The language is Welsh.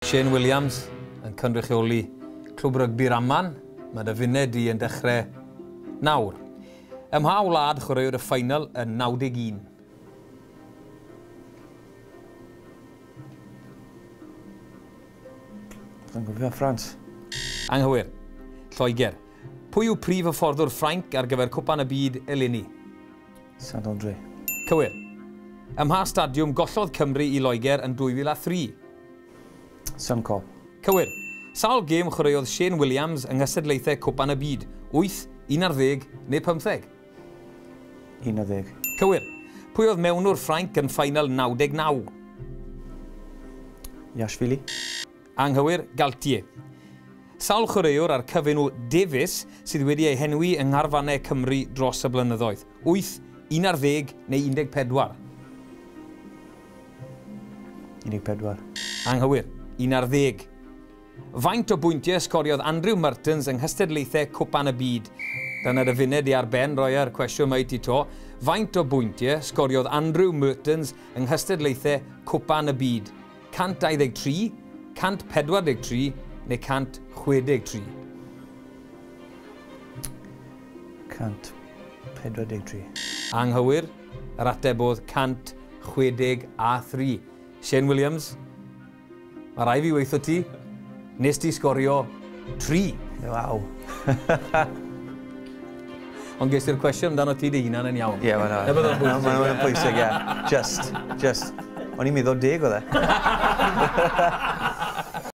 Shane Williams yn cynrychioli clwb rygbi Dramâu. Mae dy funed i yn dechrau nawr. Ym mha wlad chwaraewyd y ffeithiol yn 91? Yn gofio Ffrans. Anghywir. Lloegr. Pwy yw prif hyfforddwr Ffrainc ar gyfer Cwpan y Byd eleni? Saint-André. Cywir. Ym mha stadiwm gollodd Cymru i Loegr yn 2003? Suncop. Cywir. Sawl gêm chwaraeodd Shane Williams yng nghysadlaethau Cwpan y Byd? 8, 11 neu 15? 11. Cywir. Pwy oedd mewnwr Ffrainc yn ffeithiol 99? Iashvili. Anghywir, Galtier. Sawl chwaraewr ar cyfenw Davies sydd wedi ei henwi yng ngharfannau Cymru dros y blynyddoedd? 8, 11 neu 14? 14. Anghywir, 11. Faint o bwyntiau sgoriodd Andrew Mertens yng nghystadlaethau Cwpan y Byd? Dyna dy funed i ar ben, roi ar cwestiwn mai ti to. Faint o bwyntiau sgoriodd Andrew Mertens yng nghystadlaethau Cwpan y Byd? 123, 143 neu 163? 143. Anghywir, yr ateb oedd 163. Shane Williams, mae rai fi weithio ti, nes ti sgorio 3. Waw. Ond ges i'r cwestiwn amdano ti dy hunan yn iawn. Ie, mae'n bwysig, ie. Just. O'n i'n meddwl 10 o dde.